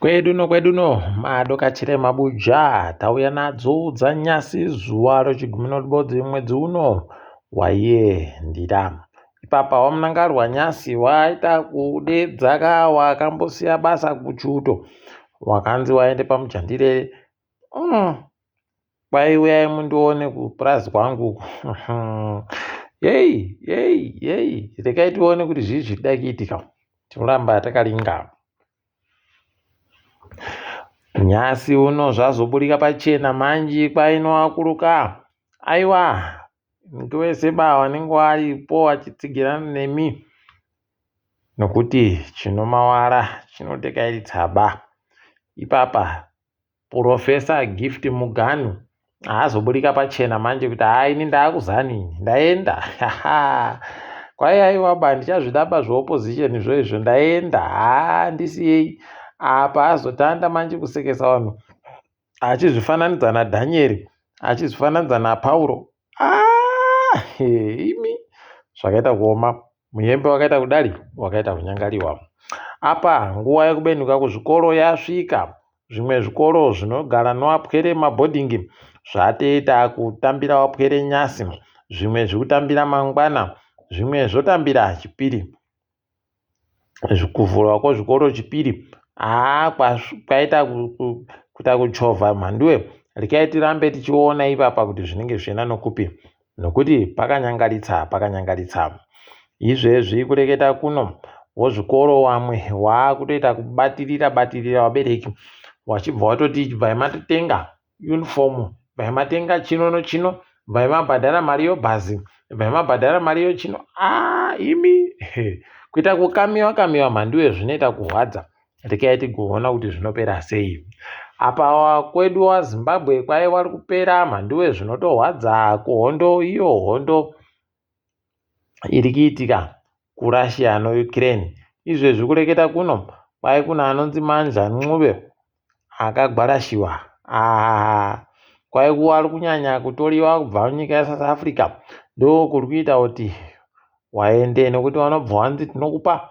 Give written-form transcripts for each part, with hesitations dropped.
Kweduno madoka chire mabuja tauya nadzo dzanyasi zuva rechigumi noribodzi mwedzi uno waiyendira. Ipapa wamunangarwa nyasi waita kudedzaka wakambosiya basa kuchuto wakanzi waende pamujandire kwaiuyai mundione kupurazi kwangu yei rekai tione kuti zvii zvirida kuitika. Tinoramba takalinga nyasi uno zvazoburika pachena manji kwainoakuruka. Aiwa muntu wese wanenge waripo achitsigirana nemi nokuti chinomawara chinoteka iri tsaba. Ipapa Profesa Gift Muganu haazoburika pachena manje kuti ini ndaakuzani ndaenda kwai aiwa ndichazvidaba zveopposition izvo ndaenda handisiyei apa azotanda manje kusekesa vanhu achizvifananidza naDhanieri achizvifananidza naPauro. Imi zvakaita kuoma. Muembe wakaita kudari wakaita kunyangariwa. Apa nguva yekubenuka kuzvikoro yasvika. Zvimwe zvikoro zvinogara nevapwere mabhodhingi zvatoita kutambira vapwere nyasi, zvimwe zvekutambira mangwana, zvimwe zvotambira chipiri. Kuvhurwa kwezvikoro chipiri kwaita kuita kuchovha mhanduwe. Rekai tirambe tichiona ipapa kuti zvinenge zvichienda nokupi nokuti pakanyangaritsa. Izvezvi kureketa kuno wozvikoro vamwe waakutoita kubatirira vabereki wachibva watoti bvai matotenga yunifomu, bvai matenga chino nochino, bvai mabhadhara mari yobhazi, bvai mabhadhara mari yochino. Imi kuita kukamiwa mhanduwe zvinoita kurwadza. Rekai tigoona kuti zvinopera sei. Apa kwedu waZimbabwe kwai wari kupera mhanduwe zvinotorwadza kuhondo, iyo hondo iri kuitika kuRussia noUkraine. Izvezvi kureketa kuno kwai kuna anonzi Manja Ncube akagwarashiwa. Kwai wari kunyanya kutoriwa kubva munyika yeSouth Africa ndokuri kuita kuti waende nokuti vanobva vanzi tinokupa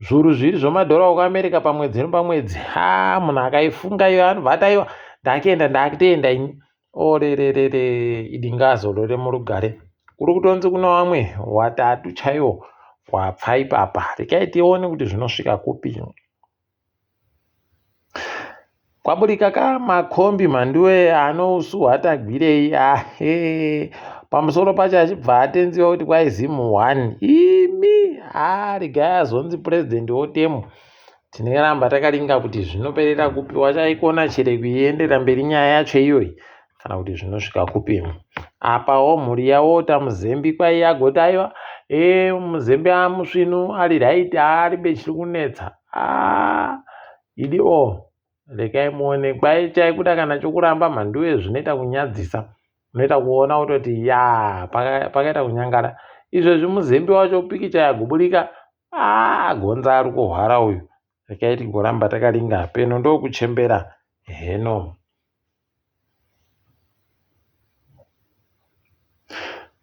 zviuru zviri zvemadhora okuAmerica pamwedzi nepamwedzi. Munhu akaifunga iyo anobva ataiwa ndakuenda ndakutoenda ini orerere idingazo remurugare. Kuri kutonzi kuna vamwe watatu chaiwo wapfa ipapa. Rekai tione kuti zvinosvika kupi. Kwaburika makombi mhanduwe anousuhwatagwirei pamusoro pacho achibva atenziwa kuti kwai Zimu 1. Imi regai azonzi purezidendi wotemu. Tinoramba takalinga kuti zvinoperera kupi. Wachaikona chere kuiendera mberi nyaya yacho iyoyi kana kuti zvinosvika kupi. Apawo mhuri yaWalter Muzembi kwai yagoti aiwa Muzembi amusvinu ari raiti aribe chiri kunetsa. Idiwo rekai muone kwai chaikuda kana chokuramba mhanduwe zvinoita kunyadzisa. Unoita kuona kutoti pakaita kunyangara. Izvezvi Muzembi wacho pikicha yagoburika gonza ari kuhwara uyu. Rekai tigoramba takalinga peno ndokuchembera heno.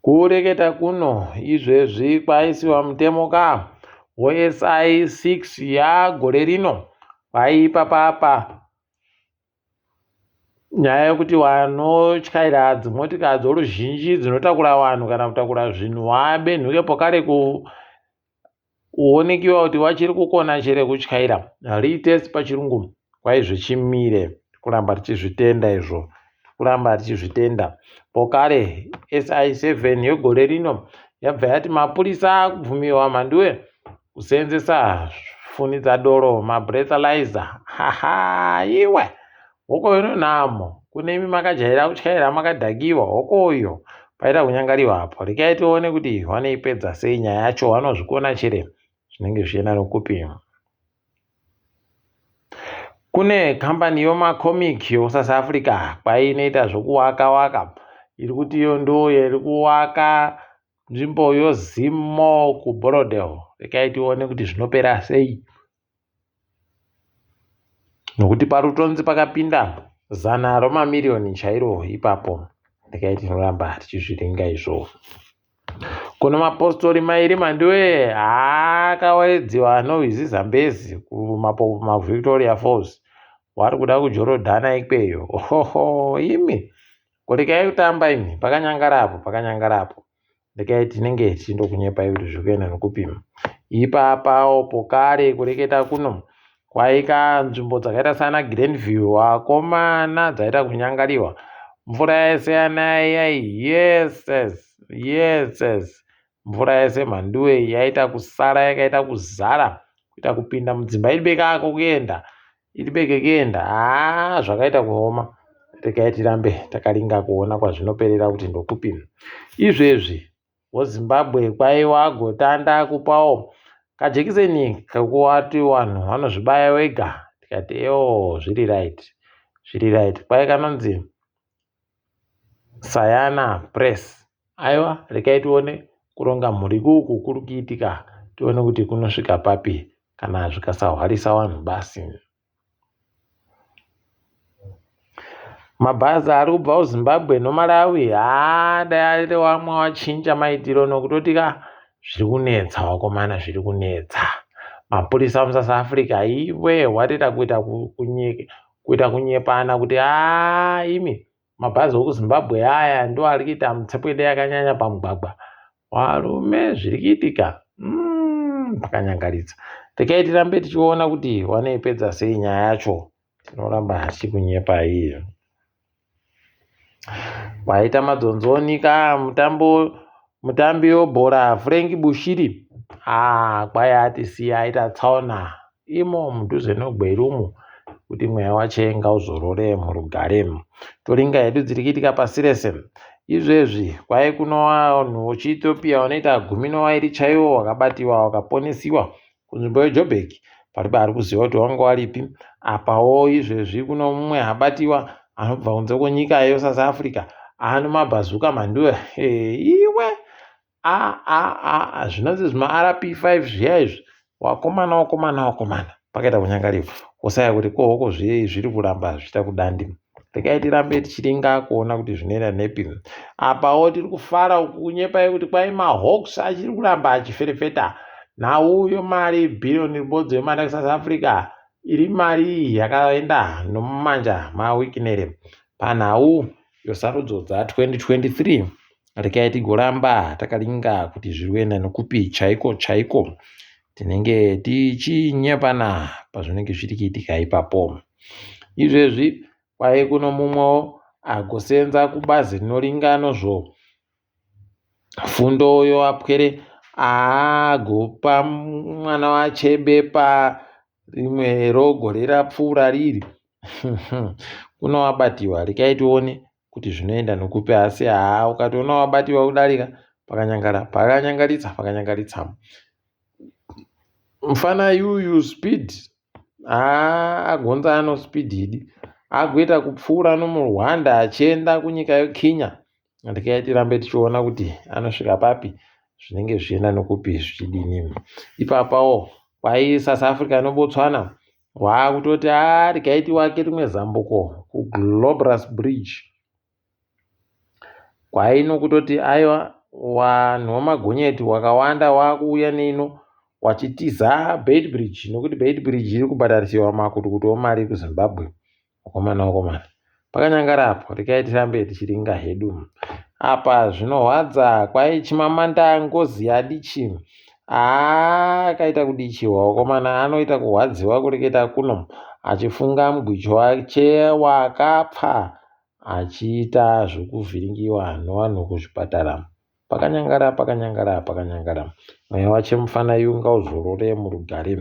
Kureketa kuno izvezvi kwaisiwa mutemo weSI 6 yagore rino kwai ipapa nyaya yekuti vanotyaira dzimotikari dzoruzhinji dzinotakura vanhu kana kutakura zvinhu vabenhuke pokare kuonekiwa kuti wachiri kukona chere kutyaira retest pachirungu kwai zvichimire. Kuramba tichizvitenda izvo. Kuramba tichizvitenda. Pokare SI 7 yegore rino yabva yati mapurisa akubvumiwa mhanduwe kuseenzesa foni dzadoro mabreathalyzer. Iwe hoko ino nhamo kune imi makajaira kutyaira makadhakiwa hokoyo paita kunyangariwa apo. Rekai tione kuti vanoipedza sei nyaya yacho. Vanozvikona chere zvinenge zvichienda nokupi. Kune kambani yemacomic yoSouth Africa kwai inoita zvekuwaka iri kuti iyo ndo iri kuwaka nzvimbo yoZimo kuBorodale. Rekai tione kuti zvinopera sei nokuti parutonzi pakapinda 100 remamirioni chairo ipapo. Rekai tinoramba tichizviringa izvo. Kuna mapostori mairi mhanduwe akawedzwa noHwizi Zambezi kuMapopo maVictoria Falls. wari kuda kujorodhana ikweyo. Ohoho, imi kurekai kutamba imi, pakanyangarapo. Rekai tinenge tichindokunyepai kuti zviri kuenda nekupima. Ipapawo pokare kureketa kuno kwaika nzvimbo dzakaita sana Grandview, wakomana dzaita kunyangariwa. Mvura yese yanayai, yes. Mvura yese mhanduwe yaita kusara, yakaita kuzara, kuita kupinda mudzimba iribeke kuenda. Zvakaita kuoma. Rekai tirambe takaringa kuona kwazvinoperera kuti ndokupima. Izvezvi weZimbabwe kwaiwa gotanda kupawo kajekiseni kekuwati vanhu vanozvibaya wega. Tikati zviri right. Kwai kanonzi Sayana Press. Aiwa, rekai tione kuronga mhuri kuku kuri kuitika, tione kuti kunosvika papi kana zvikasahwarisa vanhu basi. Mabhazi ari kubva kuZimbabwe noMalawi dai ari wamwe wachinja maitiro nokutoti zviri kunetsa wakomana, zviri kunetsa. Mapurisa muSouth Africa iwe watoita kuita kunyepana kuti imi mabhazi okuZimbabwe aya ndo ari kuita mutsepwede yakanyanya pamugwagwa. Varume zviri kuitika pakanyangaridza. Rekai tirambe tichiona kuti wanoipedza sei nyaya yacho. Tinoramba tichikunyepai. Kwaita madzonzonika mutambi webhora Frank Bushiri kwai atisiya aita tsaona imo mudhuze noGwerumu kuti mweya wache ngauzorore murugaremu. Toringa hedu dziri kuitika paSirese. Izvezvi kwai kuno vanhu vechiEthiopia vanoita 12 chaivo vakabatiwa vakaponesiwa kunzvimbo yeJoburg. Pari kuziva kuti vanga varipi. Apawo izvezvi kuno mumwe abatiwa anobva kunze kwenyika yeSouth Africa mabhazuka mhanduwe. Iwe zvinonzi zvima-RP5 zviya izvi. Wakomana pakaita kunyangariwa. Kusaya kuti kohoko zviri kuramba zvichita kudandi. Rekai tirambe tichiringa kuona kuti zvinoenda nepi. Apawo tiri kufara kunyepai kuti kwai maHawks achiri kuramba achiferefeta. Nauyo mari bhirioni ribodzi yemari kuSouth Africa iri mari yakaenda nomumanja maWikinere panhau yesarudzo dza2023. Rekai tigoramba takaringa kuti zviri kuenda nekupi chaiko. Tinenge tichinyepana pazvinenge zviri kuitika ipapo. Izvezvi kwai kuno mumwewo agosenza kubazi rinoringa nozvo fundo yoapwere agopa mwana wachebe parimwe rogore rapfuura riri. Kuno wabatiwa. Rekai tione kuti zvinoenda nokupi asi ukatoona wabatiwa kudarika pakanyangaritsa. Mufana yuyu Speed agonza ano Speed idi agoita kupfuura nomuRwanda achienda kunyika yeKenya. Rekai tirambe tichiona kuti anosvika papi, zvinenge zvichienda nokupi zvichidini. Ipapawo kwai South Africa noBotswana wakutoti rekai tiwake rimwe zambuko kuGlobras Bridge. Kwai nokutoti aiwa vanhu vamagonyeti wakawanda wakuuya neino wachitiza Beitbridge nokuti Beitbridge iri kubhadharisiwa makutukutu omari kuZimbabwe. Wakomana pakanyangarapo. Rekai tirambe tichiringa hedu. Apa zvinorwadza kwai Chimamanda Ngozi adichi akaita kudichiwa. Wakomana anoita kurwadziwa kureketa kuno achifunga mugwicho wache wakapfa achiita zvekuvhiringiwa nevanhu kuzvipatara. Pakanyangara. Mweya wache mufana yu ngauzorore murugare.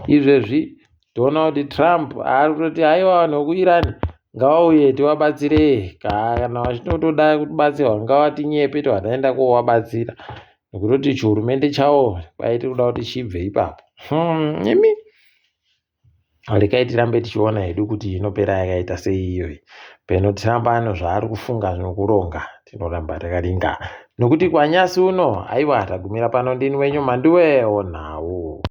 Izvezvi toona kuti Trump ari kutoti aiwa vanhu vekuIran ngavauye tivabatsire. Kana vachinotoda kubatsirwa ngavatinyepe tavataenda kovabatsira. Nekutoti chihurumende chavo kwai tiri kuda kuti chibve ipapo. Imi rekai tirambe tichiona hedu kuti inopera yakaita sei iyoyi. Peno Trump ano zvaari kufunga zvinokuronga. Tinoramba takaringa. Nokuti kwanyasi uno aiwa tagumira pano ndini wenyu Mhanduwe onhawu.